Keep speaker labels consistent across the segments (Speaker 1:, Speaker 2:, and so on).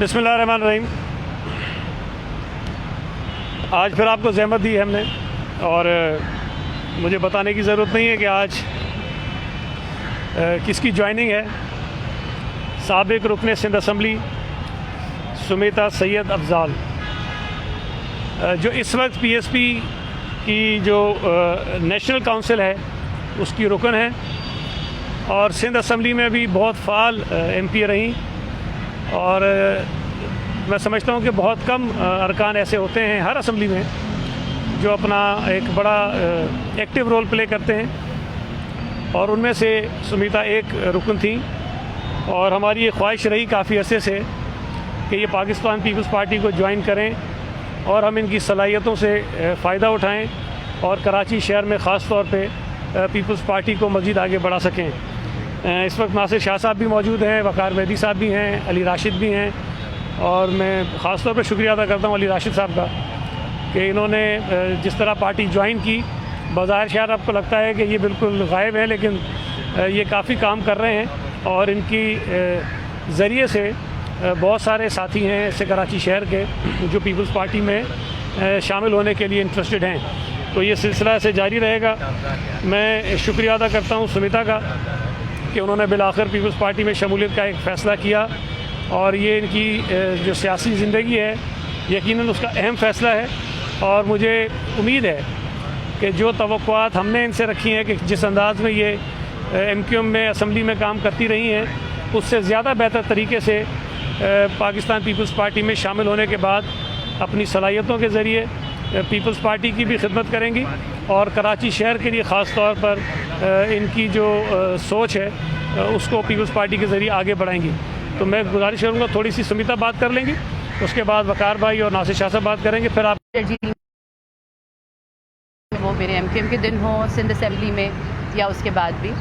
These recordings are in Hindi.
Speaker 1: बिस्मिल्लाहिर्रहमानिर्रहीम। आज फिर आपको ज़हमत दी है हमने, और मुझे बताने की ज़रूरत नहीं है कि आज किसकी ज्वाइनिंग है। साबिक़ रुकन सिंध असम्बली सुमेता सैयद अफजाल, जो इस वक्त पीएसपी की जो नेशनल काउंसिल है उसकी रुकन है, और सिंध असम्बली में भी बहुत फ़ाल एमपी रहीं। और मैं समझता हूँ कि बहुत कम अरकान ऐसे होते हैं हर असम्बली में जो अपना एक बड़ा एक्टिव रोल प्ले करते हैं, और उनमें से सुमीता एक रुकन थी। और हमारी ये ख्वाहिश रही काफ़ी अरसे से कि ये पाकिस्तान पीपल्स पार्टी को ज्वाइन करें और हम इनकी सलाहियतों से फ़ायदा उठाएं और कराची शहर में ख़ास तौर पे पीपल्स पार्टी को मज़ीद आगे बढ़ा सकें। इस वक्त नासिर शाह साहब भी मौजूद हैं, वक़ार मेहदी साहब भी हैं, अली राशिद भी हैं, और मैं ख़ास तौर पे शुक्रिया अदा करता हूँ अली राशिद साहब का कि इन्होंने जिस तरह पार्टी ज्वाइन की। बज़ाहिर शहर आपको लगता है कि ये बिल्कुल गायब है, लेकिन ये काफ़ी काम कर रहे हैं, और इनकी ज़रिए से बहुत सारे साथी हैं ऐसे कराची शहर के जो पीपल्स पार्टी में शामिल होने के लिए इंटरेस्टेड हैं। तो ये सिलसिला ऐसे जारी रहेगा। मैं शुक्रिया अदा करता हूँ सुमिता का कि उन्होंने बिलाखिर पीपल्स पार्टी में शमूलियत का एक फ़ैसला किया, और ये इनकी जो सियासी ज़िंदगी है यकीनन उसका अहम फ़ैसला है। और मुझे उम्मीद है कि जो तवक्कुआत हमने इनसे रखी हैं कि जिस अंदाज़ में ये एमक्यूएम में असम्बली में काम करती रही हैं, उससे ज़्यादा बेहतर तरीके से पाकिस्तान पीपल्स पार्टी में शामिल होने के बाद अपनी सलाहियतों के ज़रिए पीपल्स पार्टी की भी खिदमत करेंगी, और कराची शहर के लिए ख़ास तौर पर इनकी जो सोच है उसको पीपल्स पार्टी के ज़रिए आगे बढ़ाएंगी। तो मैं गुजारिश करूँगा थोड़ी सी सुमिता बात कर लेंगी, उसके बाद वक़ार भाई और नासिर शाह साहब बात करेंगे, फिर आप
Speaker 2: वो मेरे एमक्यूएम के दिन हो सिंध असम्बली में या उसके बाद भी।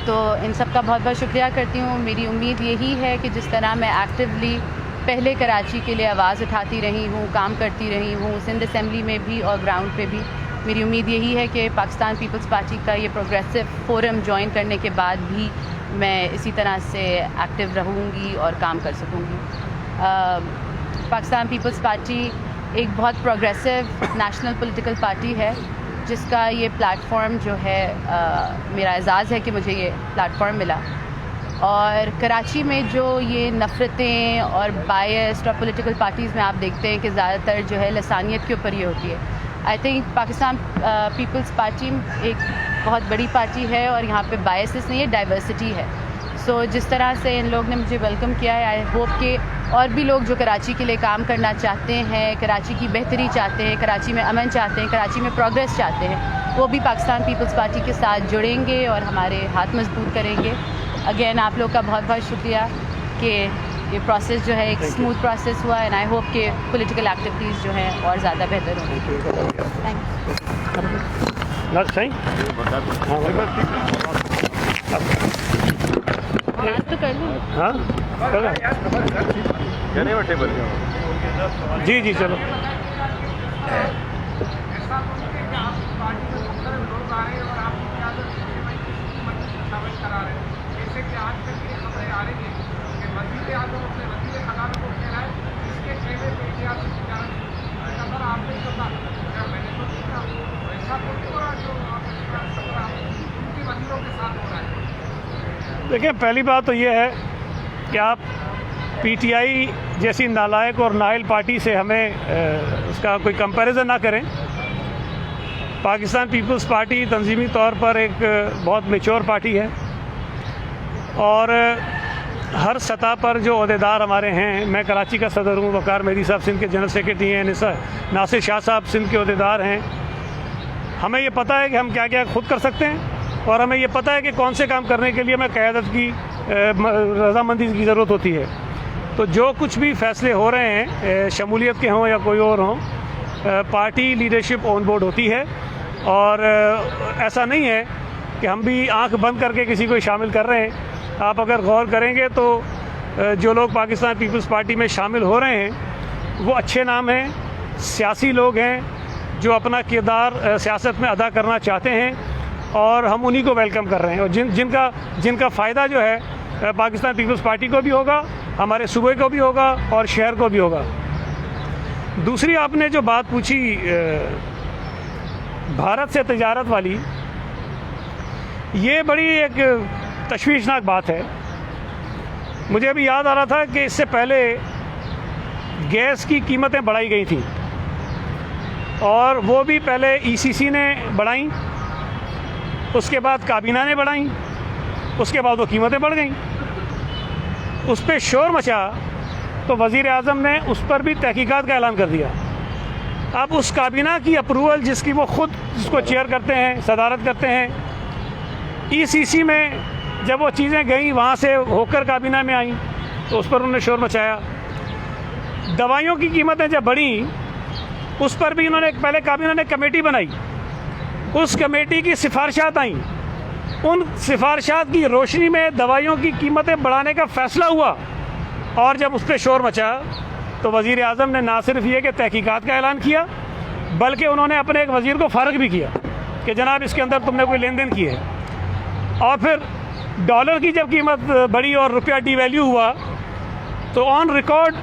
Speaker 2: तो इन सब का बहुत बहुत शुक्रिया करती हूँ। मेरी उम्मीद यही है कि जिस तरह मैं एक्टिवली पहले कराची के लिए आवाज़ उठाती रही हूँ, काम करती रही हूँ सिंध असम्बली में भी और ग्राउंड पे भी, मेरी उम्मीद यही है कि पाकिस्तान पीपल्स पार्टी का ये प्रोग्रेसिव फोरम ज्वाइन करने के बाद भी मैं इसी तरह से एक्टिव रहूँगी और काम कर सकूँगी। पाकिस्तान पीपल्स पार्टी एक बहुत प्रोग्रेसिव नेशनल पॉलिटिकल पार्टी है जिसका ये प्लेटफॉर्म जो है मेरा एजाज़ है कि मुझे ये प्लेटफॉर्म मिला। और कराची में जो ये नफ़रतें और बायस्ड और पॉलिटिकल पार्टीज़ में आप देखते हैं कि ज़्यादातर जो है लसानियत के ऊपर ये होती है। आई थिंक पाकिस्तान पीपल्स पार्टी एक बहुत बड़ी पार्टी है और यहाँ पे बायसेस नहीं है, डाइवर्सिटी है। सो जिस तरह से इन लोग ने मुझे वेलकम किया है, आई होप कि और भी लोग जो कराची के लिए काम करना चाहते हैं, कराची की बेहतरी चाहते हैं, कराची में अमन चाहते हैं, कराची में प्रोग्रेस चाहते हैं, वो भी पाकिस्तान पीपल्स पार्टी के साथ जुड़ेंगे और हमारे हाथ मजबूत करेंगे। अगेन आप लोग का बहुत बहुत शुक्रिया कि ये प्रोसेस जो है एक स्मूथ प्रोसेस हुआ, एंड आई होप कि पॉलिटिकल एक्टिविटीज़ जो हैं और ज़्यादा बेहतर होंगी। थैंक तो कर लूँ।
Speaker 1: हाँ जी जी चलो। देखिए, पहली बात तो ये है कि आप पीटीआई जैसी नालायक और नाइल पार्टी से हमें उसका कोई कंपैरिजन ना करें। पाकिस्तान पीपल्स पार्टी तंजीमी तौर पर एक बहुत मैच्योर पार्टी है, और हर सतह पर जो अहदेदार हमारे हैं, मैं कराची का सदर हूँ, वक़ार मेहदी साहब सिंध के जनरल सेक्रेटरी हैं, नासिर शाह साहब सिंध के अहदेदार हैं। हमें ये पता है कि हम क्या क्या खुद कर सकते हैं, और हमें ये पता है कि कौन से काम करने के लिए हमें क़यादत की रज़ामंदी की ज़रूरत होती है। तो जो कुछ भी फ़ैसले हो रहे हैं, शमूलियत के हों या कोई और हों, पार्टी लीडरशिप ऑन बोर्ड होती है, और ऐसा नहीं है कि हम भी आंख बंद करके किसी को शामिल कर रहे हैं। आप अगर गौर करेंगे तो जो लोग पाकिस्तान पीपल्स पार्टी में शामिल हो रहे हैं वो अच्छे नाम हैं, सियासी लोग हैं जो अपना किरदार सियासत में अदा करना चाहते हैं, और हम उन्हीं को वेलकम कर रहे हैं, और जिनका फ़ायदा जो है पाकिस्तान पीपल्स पार्टी को भी होगा हमारे सूबे को भी होगा और शहर को भी होगा। दूसरी आपने जो बात पूछी भारत से तिजारत वाली, ये बड़ी एक तशवीशनाक बात है। मुझे अभी याद आ रहा था कि इससे पहले गैस की कीमतें बढ़ाई गई थी और वो भी पहले ईसीसी ने बढ़ाई, उसके बाद काबीना ने बढ़ाई, उसके बाद वो कीमतें बढ़ गईं। उस पर शोर मचा तो वज़ीर आज़म ने उस पर भी तहकीकात का ऐलान कर दिया। अब उस काबीना की अप्रूवल जिसकी वो ख़ुद जिसको चेयर करते हैं, सदारत करते हैं, ईसीसी में जब वो चीज़ें गई वहाँ से होकर काबीना में आई तो उस पर उन्होंने शोर मचाया। दवाइयों की कीमतें जब बढ़ी उस पर भी इन्होंने पहले काबीना ने कमेटी बनाई, उस कमेटी की सिफारिशात आई, उन सिफारिशात की रोशनी में दवाइयों की कीमतें बढ़ाने का फ़ैसला हुआ। और जब उस पर शोर मचा तो वज़ीर आज़म ने ना सिर्फ ये कि तहकीकात का ऐलान किया बल्कि उन्होंने अपने एक वज़ीर को फ़ारग भी किया कि जनाब इसके अंदर तुमने कोई लेन देन की है। और फिर डॉलर की जब कीमत बढ़ी और रुपया डीवैल्यू हुआ तो ऑन रिकॉर्ड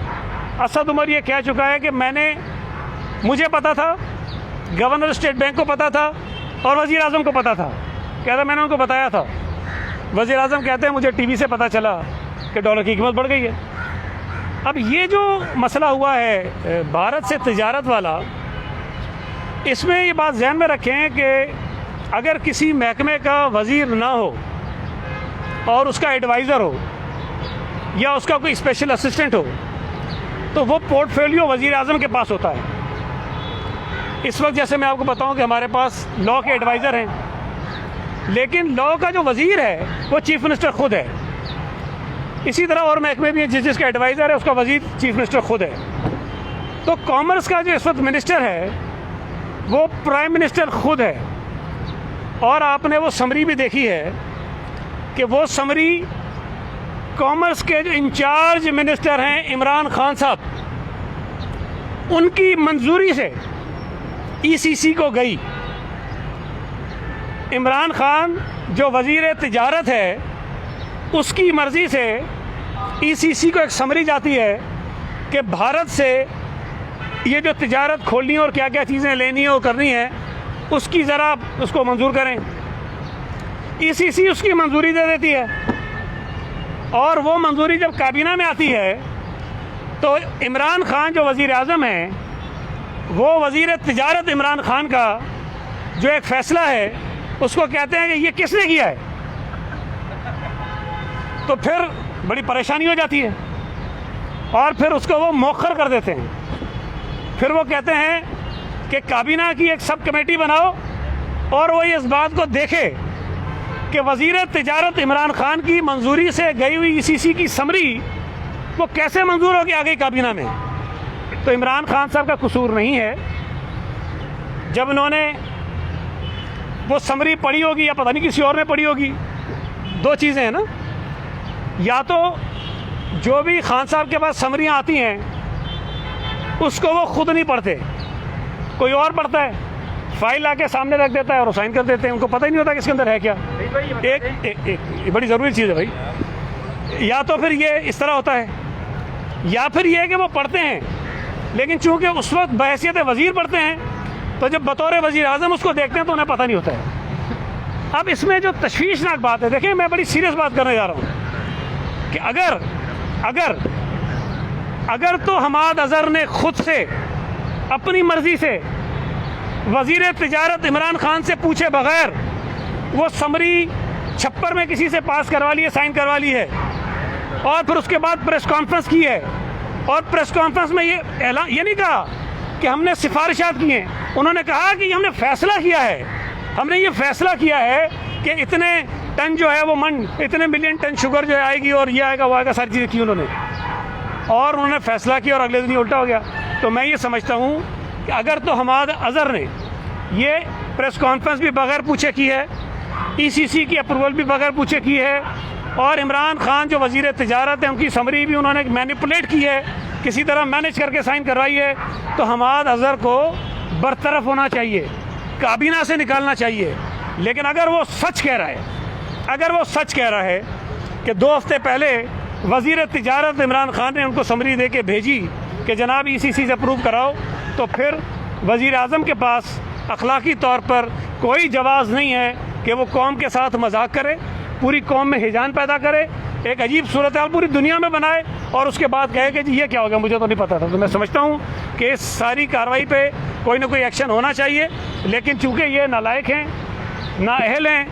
Speaker 1: असद उमर ये कह चुका है कि मुझे पता था, गवर्नर स्टेट बैंक को पता था और वज़ीर आज़म को पता था। कहता मैंने उनको बताया था। वज़ीर आज़म कहते हैं मुझे टीवी से पता चला कि डॉलर की कीमत बढ़ गई है। अब ये जो मसला हुआ है भारत से तिजारत वाला, इसमें ये बात ज़हन में रखें कि अगर किसी महकमे का वज़ीर ना हो और उसका एडवाइज़र हो या उसका कोई स्पेशल असिस्टेंट हो तो वो पोर्टफोलियो वज़ीर आज़म के पास होता है। इस वक्त जैसे मैं आपको बताऊं कि हमारे पास लॉ के एडवाइज़र हैं, लेकिन लॉ का जो वज़ीर है वो चीफ़ मिनिस्टर ख़ुद है। इसी तरह और महकमे भी हैं जिसका एडवाइज़र है उसका वज़ीर चीफ़ मिनिस्टर ख़ुद है। तो कॉमर्स का जो इस वक्त मिनिस्टर है वो प्राइम मिनिस्टर ख़ुद है। और आपने वो समरी भी देखी है कि वो समरी कॉमर्स के जो इंचार्ज मिनिस्टर हैं इमरान खान साहब, उनकी मंजूरी से ईसीसी को गई। इमरान खान जो वज़ीर तिजारत है उसकी मर्ज़ी से ईसीसी को एक समरी जाती है कि भारत से ये जो तिजारत खोलनी है और क्या क्या चीज़ें लेनी है और करनी है उसकी ज़रा उसको मंजूर करें। ईसीसी उसकी मंजूरी दे देती है और वो मंजूरी जब काबीना में आती है तो इमरान खान जो वज़ीर आज़म हैं वो वज़ीर तिजारत इमरान खान का जो एक फ़ैसला है उसको कहते हैं कि ये किसने किया है। तो फिर बड़ी परेशानी हो जाती है और फिर उसको वो मौखर कर देते हैं। फिर वो कहते हैं कि काबीना की एक सब कमेटी बनाओ और वो इस बात को देखे कि वज़ीर तिजारत इमरान खान की मंजूरी से गई हुई ईसीसी की समरी वो कैसे मंजूर होगी आ गई काबीना में। तो इमरान खान साहब का कसूर नहीं है, जब उन्होंने वो समरी पढ़ी होगी या पता नहीं किसी और ने पढ़ी होगी। दो चीज़ें हैं ना, या तो जो भी खान साहब के पास समरियाँ आती हैं उसको वो खुद नहीं पढ़ते, कोई और पढ़ता है, फाइल आके सामने रख देता है और साइन कर देते हैं, उनको पता ही नहीं होता कि इसके अंदर है क्या। एक बड़ी ज़रूरी चीज़ है भाई। या तो फिर ये इस तरह होता है या फिर ये कि वो पढ़ते हैं लेकिन चूंकि उस वक्त बहैसियत वज़ीर पढ़ते हैं तो जब बतौर वज़ीर आज़म उसको देखते हैं तो उन्हें पता नहीं होता है। अब इसमें जो तशवीशनाक बात है, देखिए मैं बड़ी सीरियस बात करने जा रहा हूँ कि अगर तो हमाद अज़हर ने खुद से अपनी मर्ज़ी से वज़ीर तिजारत इमरान खान से पूछे बग़ैर वो समरी छप्पर में किसी से पास करवा ली है, साइन करवा ली है और फिर उसके बाद प्रेस कॉन्फ्रेंस की है और प्रेस कॉन्फ्रेंस में ये नहीं कहा कि हमने सिफारिशात की हैं, उन्होंने कहा कि हमने फ़ैसला किया है, हमने ये फ़ैसला किया है कि इतने टन जो है वो इतने मिलियन टन शुगर जो है आएगी और ये आएगा वो आएगा, सारी चीज़ें की उन्होंने और उन्होंने फ़ैसला किया और अगले दिन ही उल्टा हो गया। तो मैं ये समझता हूँ कि अगर तो हमाद अज़हर ने ये प्रेस कॉन्फ्रेंस भी बगैर पूछे की है, ईसीसी की अप्रूवल भी बगैर पूछे की है और इमरान खान जो वज़ीर तिजारत है उनकी समरी भी उन्होंने मैनिपुलेट की है, किसी तरह मैनेज करके साइन करवाई है, तो हमाद अज़हर को बरतरफ होना चाहिए, काबीना से निकालना चाहिए। लेकिन अगर वो सच कह रहा है कि 2 हफ्ते पहले वज़ीर तिजारत इमरान खान ने उनको समरी दे के भेजी कि जनाब ECC से अप्रूव कराओ, तो फिर वज़ीर आज़म के पास अखलाकी तौर पर कोई जवाज़ नहीं है कि वो कौम के साथ मजाक करे, पूरी कौम में हिजान पैदा करे, एक अजीब सूरत हाल पूरी दुनिया में बनाए और उसके बाद कहे कि जी ये क्या हो गया, मुझे तो नहीं पता था। तो मैं समझता हूँ कि इस सारी कार्रवाई पे कोई ना कोई एक्शन होना चाहिए, लेकिन चूँकि ये नालायक हैं, नाअहल हैं,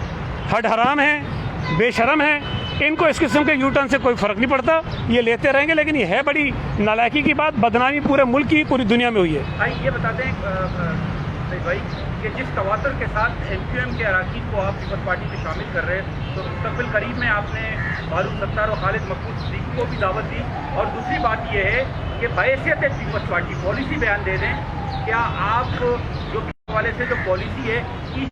Speaker 1: हड हराम हैं, बेशरम हैं, इनको इस किस्म के यूटर्न से कोई फ़र्क नहीं पड़ता, ये लेते रहेंगे। लेकिन ये है बड़ी नालायकी की बात, बदनामी पूरे मुल्क की, पूरी दुनिया में हुई है।
Speaker 3: भाई ये बता दें भाई कि जिस तवातर के साथ MQM के अरकान को आप पीपल्स पार्टी में शामिल कर रहे हैं, तो मुस्तक़बिल करीब में आपने फारूक सत्तार और खालिद मकबूल सिद्दीकी को भी दावत दी, और दूसरी बात यह है कि बहैसियत पीपल्स पार्टी पॉलिसी बयान दे दें, क्या आप जो हवाले से जो पॉलिसी है की।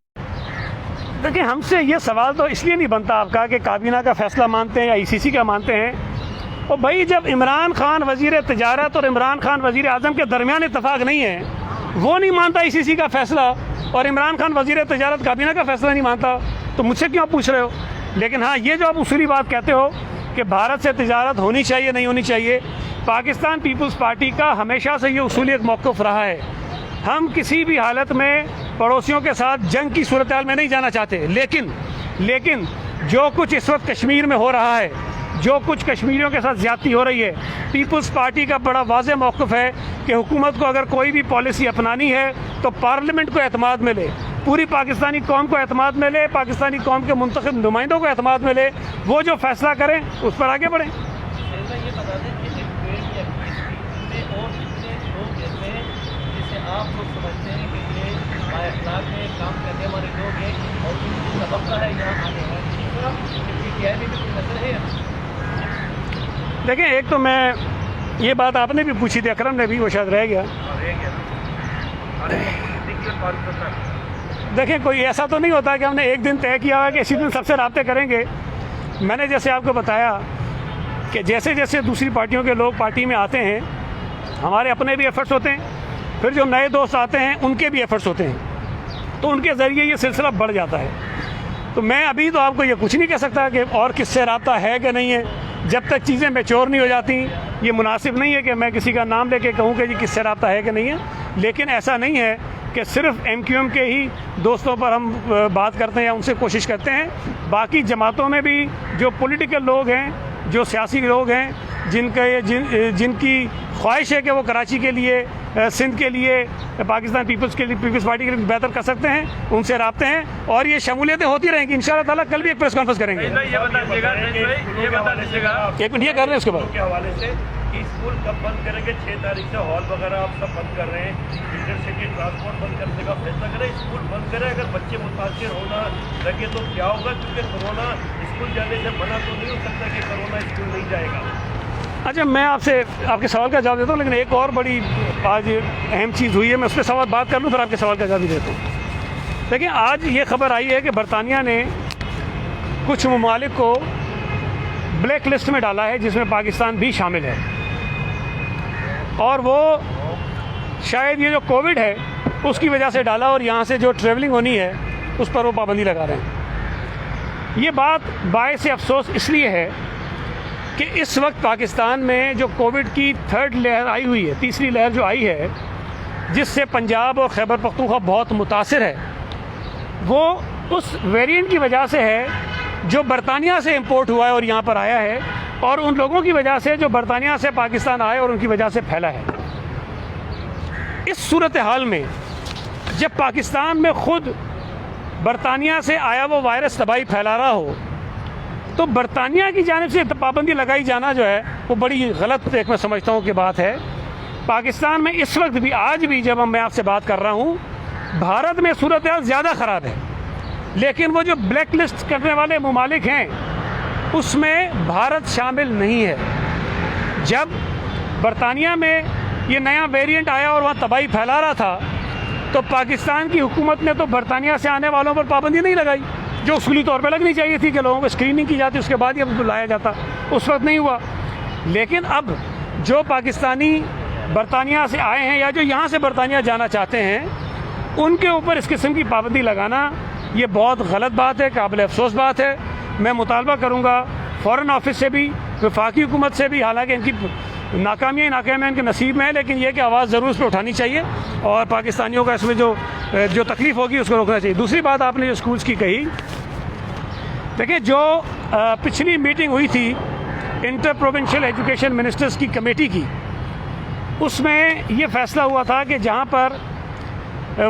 Speaker 1: देखिए, हमसे ये सवाल तो इसलिए नहीं बनता आपका कि काबीना का फैसला मानते हैं या ECC का मानते हैं। और भाई जब इमरान खान वज़ीर तिजारत और इमरान खान वज़ीर आज़म के दरमियान इत्तफाक नहीं है, वो नहीं मानता ECC का फैसला, और इमरान खान वज़ीर तिजारत काबीना का फैसला नहीं मानता, तो मुझसे क्यों आप पूछ रहे हो? लेकिन हाँ, ये जो आप उसूली बात कहते हो कि भारत से तिजारत होनी चाहिए नहीं होनी चाहिए, पाकिस्तान पीपल्स पार्टी का हमेशा से ये उसूली एक मौक़िफ़ रहा है। हम किसी भी हालत में पड़ोसियों के साथ जंग की सूरत हाल में नहीं जाना चाहते, लेकिन जो कुछ इस वक्त कश्मीर में हो रहा है, जो कुछ कश्मीरियों के साथ ज़्यादती हो रही है, पीपल्स पार्टी का बड़ा वाज़ेह मौक़िफ़ है कि हुकूमत को अगर कोई भी पॉलिसी अपनानी है तो पार्लियामेंट को एतमाद मिले, पूरी पाकिस्तानी कौम को एतमाद मिले, पाकिस्तानी कौम के मुंतखब नुमाइंदों को एतमाद मिले, वो जो फैसला करें उस पर आगे बढ़ें।
Speaker 3: ये बता दें कि और कितने लोग ऐसे हैं जिसे आप लोग समझते हैं कि ये बाअखलाक है, काम करने वाले लोग हैं और उनकी तबक्का है यहाँ आने वाला, PTI में भी कोई नजर है?
Speaker 1: देखें, एक तो मैं ये बात आपने भी पूछी थी, अकरम ने भी, वो शायद रह गया। देखें, कोई ऐसा तो नहीं होता कि हमने एक दिन तय किया हुआ कि इसी दिन सबसे राब्ते करेंगे। मैंने जैसे आपको बताया कि जैसे जैसे दूसरी पार्टियों के लोग पार्टी में आते हैं, हमारे अपने भी एफर्ट्स होते हैं, फिर जो नए दोस्त आते हैं उनके भी एफर्ट्स होते हैं, तो उनके ज़रिए ये सिलसिला बढ़ जाता है। तो मैं अभी तो आपको ये कुछ नहीं कह सकता कि और किससे रब्ता है कि नहीं है, जब तक चीज़ें मैच्योर नहीं हो जाती। ये मुनासिब नहीं है कि मैं किसी का नाम लेके कहूँ कि जी किससे रब्ता है कि नहीं है, लेकिन ऐसा नहीं है कि सिर्फ MQM के ही दोस्तों पर हम बात करते हैं या उनसे कोशिश करते हैं। बाकी जमातों में भी जो पॉलिटिकल लोग हैं, जो सियासी लोग हैं, जिनकी ख्वाहिश है कि वो कराची के लिए, सिंध के लिए, पाकिस्तान पीपल्स पार्टी के लिए बेहतर कर सकते हैं, उनसे राब्ते हैं और ये शमूलियतें होती रहेंगी इंशाअल्लाह ताला। कल भी एक प्रेस कॉन्फ्रेंस करेंगे।
Speaker 3: ये बता दीजिएगा
Speaker 1: एक मिनट ये कर रहे हैं उसके बाद
Speaker 3: के हवाले से कि स्कूल कब बंद करेंगे? 6 तारीख से हॉल वगैरह आप सब बंद कर रहे हैं, इंटरसिटी ट्रांसपोर्ट बंद करने का फैसला करें, स्कूल बंद करें। अगर बच्चे मुतासिर होना लगे तो क्या होगा? क्योंकि कोरोना स्कूल जाने से मना तो नहीं हो सकता कि कोरोना स्कूल नहीं जाएगा।
Speaker 1: अच्छा, मैं आपसे आपके सवाल का जवाब देता हूँ, लेकिन एक और बड़ी आज अहम चीज़ हुई है, मैं उस पर सवाल बात कर लूँ फिर आपके सवाल का जवाब भी देता हूँ। देखिए, आज ये खबर आई है कि बरतानिया ने कुछ ममालिक को ब्लैक लिस्ट में डाला है, जिसमें पाकिस्तान भी शामिल है, और वो शायद ये जो कोविड है उसकी वजह से डाला, और यहाँ से जो ट्रैवलिंग होनी है उस पर वो पाबंदी लगा रहे हैं। ये बात बायस अफसोस इसलिए है कि इस वक्त पाकिस्तान में जो कोविड की 3rd लहर आई हुई है, तीसरी लहर जो आई है, जिससे पंजाब और खैबर पख्तूनख्वा बहुत मुतासिर है, वो उस वेरिएंट की वजह से है जो बरतानिया से इंपोर्ट हुआ है और यहाँ पर आया है, और उन लोगों की वजह से जो बरतानिया से पाकिस्तान आए और उनकी वजह से फैला है। इस सूरत हाल में जब पाकिस्तान में खुद बरतानिया से आया वो वायरस तबाही फैला रहा हो, तो बरतानिया की जानिब से पाबंदी लगाई जाना जो है वो बड़ी गलत, एक मैं समझता हूँ कि बात है। पाकिस्तान में इस वक्त भी, आज भी जब मैं आपसे बात कर रहा हूँ, भारत में सूरत हाल ज़्यादा ख़राब है, लेकिन वो जो ब्लैक लिस्ट करने वाले ममालिक हैं उसमें भारत शामिल नहीं है। जब बरतानिया में ये नया वेरिएंट आया और वहाँ तबाही फैला रहा था, तो पाकिस्तान की हुकूमत ने तो बरतानिया से आने वालों पर पाबंदी नहीं लगाई, जो उसूली तौर पर लगनी चाहिए थी कि लोगों को स्क्रीनिंग की जाती, उसके बाद ही अब लाया जाता, उस वक्त नहीं हुआ। लेकिन अब जो पाकिस्तानी बरतानिया से आए हैं या जो यहाँ से बरतानिया जाना चाहते हैं, उनके ऊपर इस किस्म की पाबंदी लगाना ये बहुत गलत बात है, काबिल अफसोस बात है। मैं मुतालबा करूँगा फ़ॉरेन ऑफिस से भी, वफाकी हुकूमत से भी, हालांकि इनकी नाकामियाँ इनके नसीब में है, लेकिन यह कि आवाज़ ज़रूर इस पर उठानी चाहिए और पाकिस्तानियों का इसमें जो तकलीफ़ होगी उसको रोकना चाहिए। दूसरी बात आपने जो स्कूल्स की कही, देखिए जो पिछली मीटिंग हुई थी इंटर प्रोविंशियल एजुकेशन मिनिस्टर्स की कमेटी की, उसमें ये फ़ैसला हुआ था कि जहाँ पर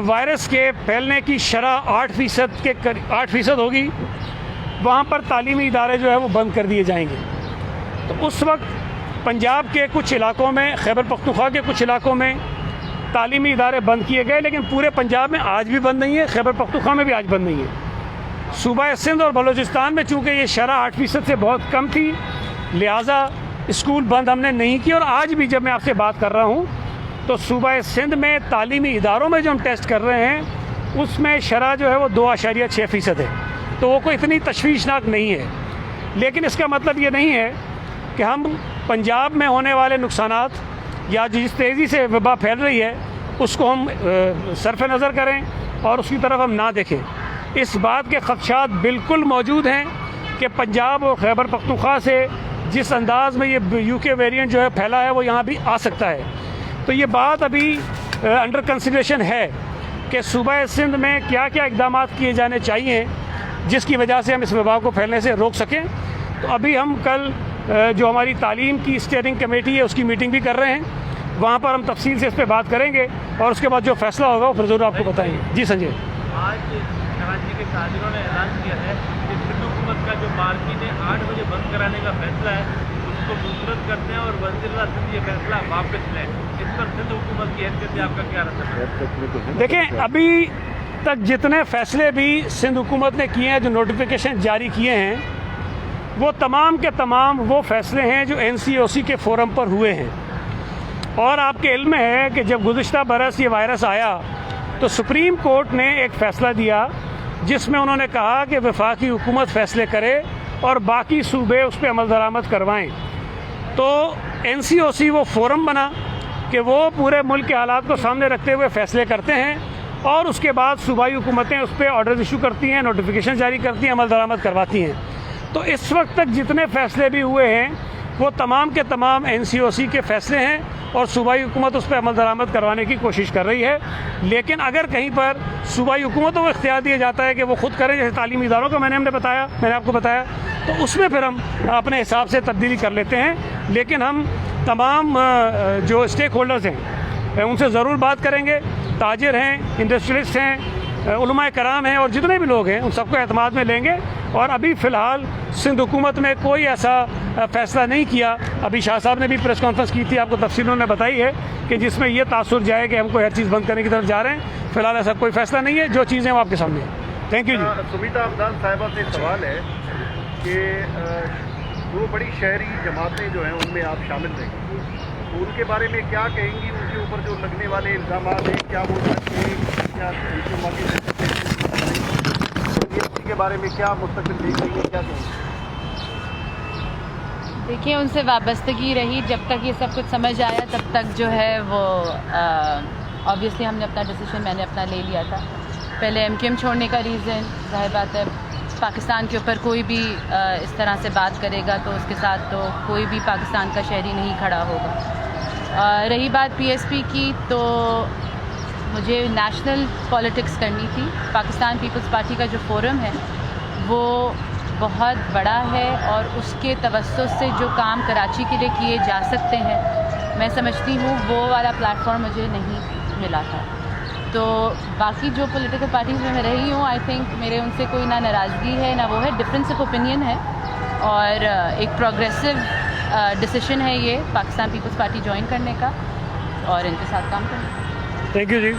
Speaker 1: वायरस के फैलने की शरह 8% होगी, वहाँ पर तालीमी इदारे जो है वो बंद कर दिए जाएंगे। तो उस वक्त पंजाब के कुछ इलाकों में, खैबर पख्तूनख्वा के कुछ इलाकों में तालीमी इदारे बंद किए गए, लेकिन पूरे पंजाब में आज भी बंद नहीं है, खैबर पख्तूनख्वा में भी आज बंद नहीं है। सूबा सिंध और बलूचिस्तान में चूँकि ये शरह 8% से बहुत कम थी, लिहाजा स्कूल बंद हमने नहीं किए। और आज भी जब मैं आपसे बात कर रहा हूँ तो सूबा सिंध में तालीमी इदारों में जो हम टेस्ट कर रहे हैं उसमें शरह जो है वो 2.6% है, तो वो कोई इतनी तशवीशनाक नहीं है। लेकिन इसका मतलब ये नहीं है कि हम पंजाब में होने वाले नुकसानात या जिस तेज़ी से वबा फैल रही है उसको हम सरफ़ नज़र करें और उसकी तरफ हम ना देखें। इस बात के ख़दशात बिल्कुल मौजूद हैं कि पंजाब और खैबर पख्तूनख्वा से जिस अंदाज़ में ये यूके वेरिएंट जो है फैला है वो यहाँ भी आ सकता है। तो ये बात अभी अंडर कंसिडरेशन है कि सूबा सिंध में क्या क्या इक़दाम किए जाने चाहिए जिसकी वजह से हम इस वबा को फैलने से रोक सकें। तो अभी हम कल जो हमारी तालीम की स्टीयरिंग कमेटी है उसकी मीटिंग भी कर रहे हैं, वहाँ पर हम तफसील से इस पर बात करेंगे और उसके बाद जो फ़ैसला होगा वो फिर ज़रूर आपको बताएंगे। जी संजय।
Speaker 4: आज कराची के ताजिरों ने ऐलान किया है कि सिंध हुकूमत का जो मार्केटें 8 बजे बंद कराने का फैसला है उसको मुस्तरद करते हैं और वज़ीर सिंध ये फैसला वापस लें। इस पर सिंध हुकूमत की हैसियत से आपका क्या रद्द है?
Speaker 1: देखें, अभी तक जितने फ़ैसले भी सिंध हुकूमत ने किए हैं, जो नोटिफिकेशन जारी किए हैं, वो तमाम के तमाम वो फ़ैसले हैं जो NCOC के फ़ोरम पर हुए हैं। और आपके इल्म में है कि जब गुज़िश्ता बरस ये वायरस आया तो सुप्रीम कोर्ट ने एक फ़ैसला दिया जिसमें उन्होंने कहा कि वफाकी हुकूमत फ़ैसले करे और बाकी सूबे उस पर अमल दरामद करवाएँ। तो NCOC वो फ़ोरम बना कि वो पूरे मुल्क के हालात को सामने रखते हुए फ़ैसले करते हैं और उसके बाद सूबाई हुकूमतें उस पर ऑर्डर इशू करती हैं, नोटिफिकेशन जारी करती हैं, अमल दरामद करवाती हैं। तो इस वक्त तक जितने फ़ैसले भी हुए हैं वो तमाम के तमाम NCOC के फ़ैसले हैं और सूबाई हुकूमत उस पर अमल दरामद करवाने की कोशिश कर रही है। लेकिन अगर कहीं पर सूबाई हुकूमतों को इख्तियार दिया जाता है कि वो खुद करें, जैसे तालीमी इदारों का मैंने आपको बताया, तो उसमें फिर हम अपने हिसाब से तब्दीली कर लेते हैं। लेकिन हम तमाम जो स्टेक होल्डर्स हैं उनसे ज़रूर बात करेंगे, ताजिर हैं, इंडस्ट्रियलिस्ट हैं, उलमाए कराम हैं और जितने भी लोग हैं उन सबको एतमाद में लेंगे। और अभी फ़िलहाल सिंध हुकूमत ने कोई ऐसा फ़ैसला नहीं किया। अभी शाह साहब ने भी प्रेस कॉन्फ्रेंस की थी, आपको तफसील उन्होंने बताई है कि जिसमें यह तासुर जाए कि हमको हर चीज़ बंद करने की तरफ जा रहे हैं। फ़िलहाल ऐसा कोई फ़ैसला नहीं है, जो चीज़ें वो आपके सामने हैं। थैंक यू जी।
Speaker 5: सुमिता अफजाल साहिबा से सवाल है कि दो बड़ी शहरी जमातें जो हैं उनमें आप शामिल रहेंगी, तो उनके बारे में क्या कहेंगी? उनके ऊपर जो लगने वाले इल्ज़ाम हैं, क्या वो के बारे में क्या मुस्तक़बिल देख रही है, क्या कहेंगे?
Speaker 2: देखिए, उनसे वाबस्तगी रही जब तक ये सब कुछ समझ आया तब तक जो है वो ऑब्वियसली हमने अपना डिसीजन मैंने अपना ले लिया था। पहले MQM छोड़ने का रीज़न ज़ाहिर बात है, पाकिस्तान के ऊपर कोई भी इस तरह से बात करेगा तो उसके साथ तो कोई भी पाकिस्तान का शहरी नहीं खड़ा होगा। रही बात PSP की, तो मुझे नेशनल पॉलिटिक्स करनी थी। पाकिस्तान पीपल्स पार्टी का जो फोरम है वो बहुत बड़ा है और उसके तवस्सुस से जो काम कराची के लिए किए जा सकते हैं, मैं समझती हूँ वो वाला प्लेटफॉर्म मुझे नहीं मिला था। तो बाकी जो पॉलिटिकल पार्टीज़ में मैं रही हूँ, आई थिंक मेरे उनसे कोई ना नाराज़गी है ना वो है, डिफरेंस ऑफ ओपिनियन है और एक प्रोग्रेसिव डिसीजन है ये पाकिस्तान पीपल्स पार्टी ज्वाइन करने का और इनके साथ काम करने का।
Speaker 1: Thank you ji.